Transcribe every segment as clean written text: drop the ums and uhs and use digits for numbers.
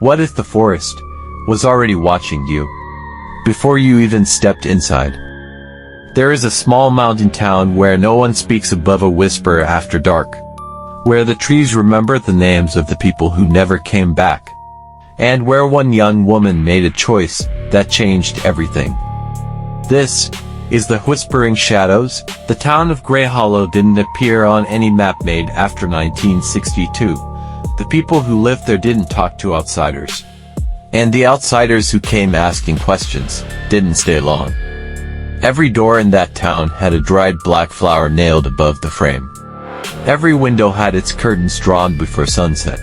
What if the forest was already watching you before you even stepped inside? There is a small mountain town where no one speaks above a whisper after dark, where the trees remember the names of the people who never came back, and where one young woman made a choice that changed everything. This is the Whispering Shadows. The town of Grey Hollow didn't appear on any map made after 1962. The people who lived there didn't talk to outsiders, and the outsiders who came asking questions didn't stay long. Every door in that town had a dried black flower nailed above the frame. Every window had its curtains drawn before sunset,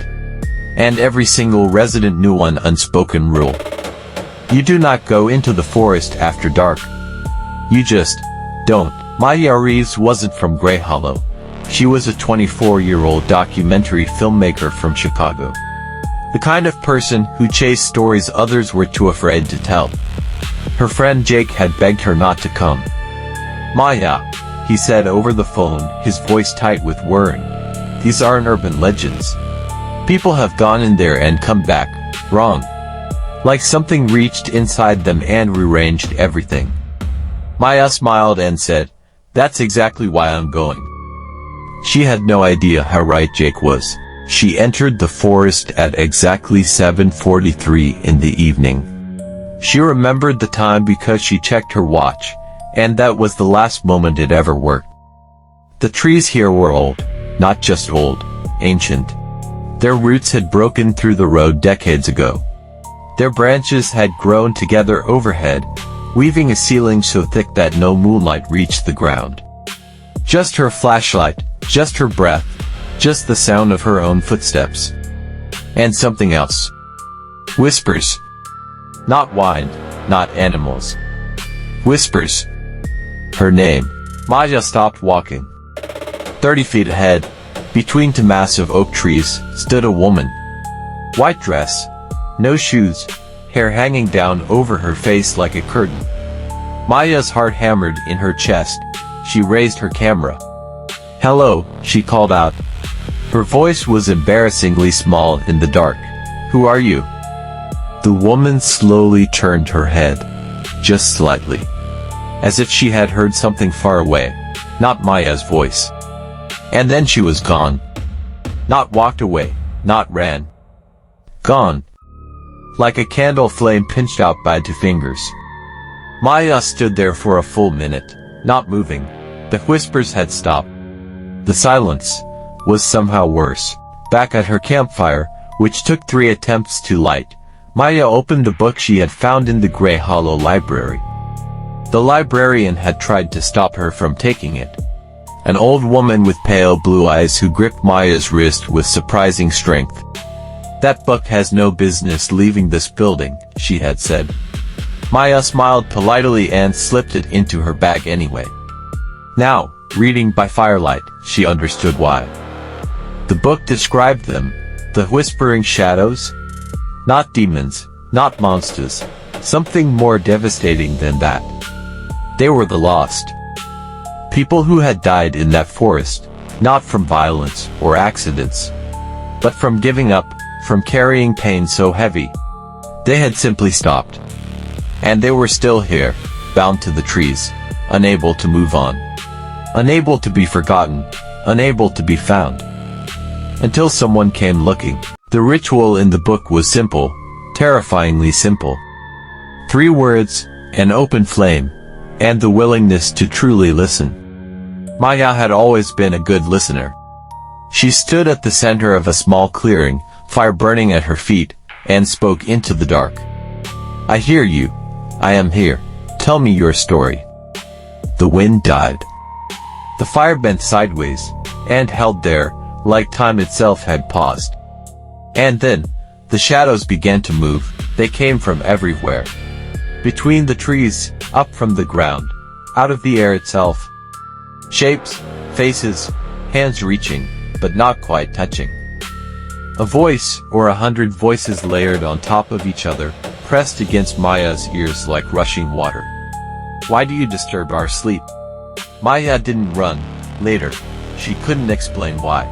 and every single resident knew one unspoken rule: you do not go into the forest after dark. You just don't. Maya Reeves wasn't from Grey Hollow. She was a 24-year-old documentary filmmaker from Chicago. The kind of person who chased stories others were too afraid to tell. Her friend Jake had begged her not to come. "Maya," he said over the phone, his voice tight with worry, "these aren't urban legends. People have gone in there and come back wrong. Like something reached inside them and rearranged everything." Maya smiled and said, "That's exactly why I'm going." She had no idea how right Jake was. She entered the forest at exactly 7:43 in the evening. She remembered the time because she checked her watch, and that was the last moment it ever worked. The trees here were old, not just old, ancient. Their roots had broken through the road decades ago. Their branches had grown together overhead, weaving a ceiling so thick that no moonlight reached the ground. Just her flashlight, just her breath, just the sound of her own footsteps. And something else. Whispers. Not wind, not animals. Whispers. Her name. Maya stopped walking. 30 feet ahead, between two massive oak trees, stood a woman. White dress, no shoes, hair hanging down over her face like a curtain. Maya's heart hammered in her chest. She raised her camera. "Hello," she called out. Her voice was embarrassingly small in the dark. "Who are you?" The woman slowly turned her head, just slightly, as if she had heard something far away, not Maya's voice. And then she was gone. Not walked away, not ran. Gone. Like a candle flame pinched out by two fingers. Maya stood there for a full minute, not moving. The whispers had stopped. The silence was somehow worse. Back at her campfire, which took 3 attempts to light, Maya opened the book she had found in the Grey Hollow library. The librarian had tried to stop her from taking it. An old woman with pale blue eyes who gripped Maya's wrist with surprising strength. "That book has no business leaving this building," she had said. Maya smiled politely and slipped it into her bag anyway. Now, reading by firelight, she understood why. The book described them, the Whispering Shadows. Not demons, not monsters, something more devastating than that. They were the lost. People who had died in that forest, not from violence or accidents, but from giving up, from carrying pain so heavy. They had simply stopped. And they were still here, bound to the trees, unable to move on. Unable to be forgotten, unable to be found. Until someone came looking. The ritual in the book was simple, terrifyingly simple. 3 words, an open flame, and the willingness to truly listen. Maya had always been a good listener. She stood at the center of a small clearing, fire burning at her feet, and spoke into the dark. "I hear you. I am here. Tell me your story." The wind died. The fire bent sideways, and held there, like time itself had paused. And then, the shadows began to move. They came from everywhere. Between the trees, up from the ground, out of the air itself. Shapes, faces, hands reaching, but not quite touching. A voice, or 100 voices layered on top of each other, pressed against Maya's ears like rushing water. "Why do you disturb our sleep?" Maya didn't run. Later, she couldn't explain why.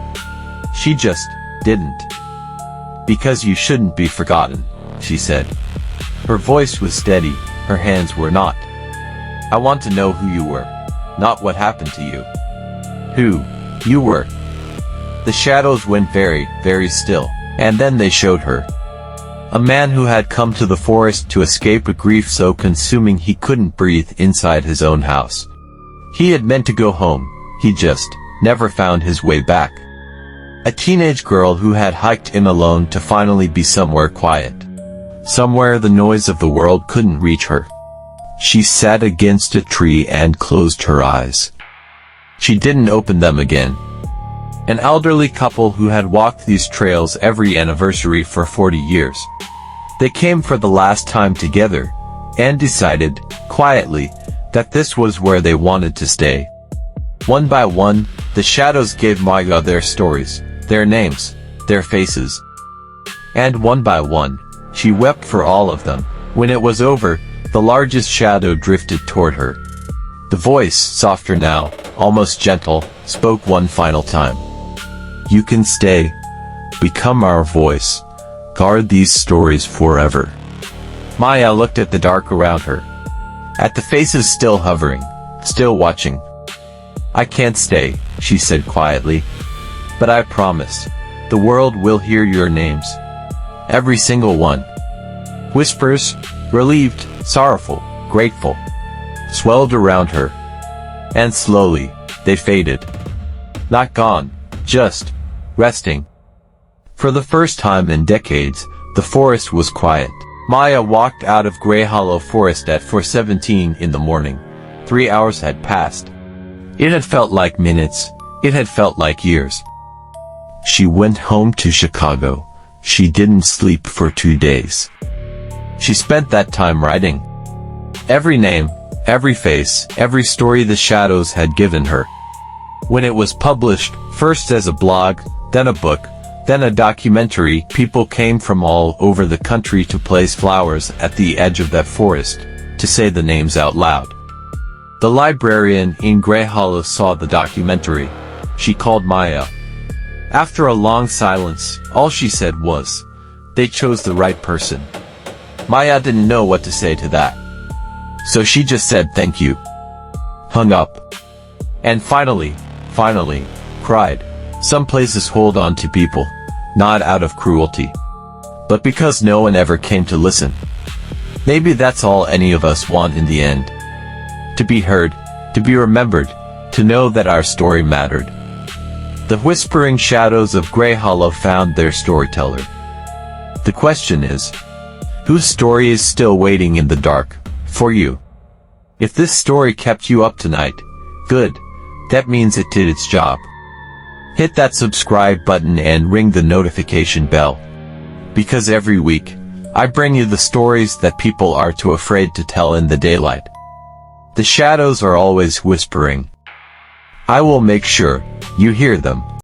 She just didn't. Because you shouldn't be forgotten, she said. Her voice was steady, her hands were not. I want to know who you were, not what happened to you. Who you were. The shadows went very, very still, and then they showed her. A man who had come to the forest to escape a grief so consuming he couldn't breathe inside his own house. He had meant to go home, he just never found his way back. A teenage girl who had hiked in alone to finally be somewhere quiet. Somewhere the noise of the world couldn't reach her. She sat against a tree and closed her eyes. She didn't open them again. An elderly couple who had walked these trails every anniversary for 40 years. They came for the last time together, and decided, quietly, that this was where they wanted to stay. One by one, the shadows gave Maya their stories, their names, their faces. And one by one, she wept for all of them. When it was over, the largest shadow drifted toward her. The voice, softer now, almost gentle, spoke one final time. You can stay. Become our voice. Guard these stories forever. Maya looked at the dark around her. At the faces still hovering, still watching. I can't stay, she said quietly. But I promise, the world will hear your names. Every single one. Whispers, relieved, sorrowful, grateful, swelled around her. And slowly, they faded. Not gone, just resting. For the first time in decades, the forest was quiet. Maya walked out of Grey Hollow Forest at 4:17 in the morning. 3 hours had passed. It had felt like minutes. It had felt like years. She went home to Chicago. She didn't sleep for 2 days. She spent that time writing. Every name, every face, every story the shadows had given her. When it was published, first as a blog, then a book, then a documentary, people came from all over the country to place flowers at the edge of that forest, to say the names out loud. The librarian in Grey Hollow saw the documentary. She called Maya. After a long silence, all she said was, they chose the right person. Maya didn't know what to say to that. So she just said thank you. Hung up. And finally, cried. Some places hold on to people, not out of cruelty, but because no one ever came to listen. Maybe that's all any of us want in the end. To be heard, to be remembered, to know that our story mattered. The whispering shadows of Grey Hollow found their storyteller. The question is, whose story is still waiting in the dark, for you? If this story kept you up tonight, good, that means it did its job. Hit that subscribe button and ring the notification bell. Because every week, I bring you the stories that people are too afraid to tell in the daylight. The shadows are always whispering. I will make sure you hear them.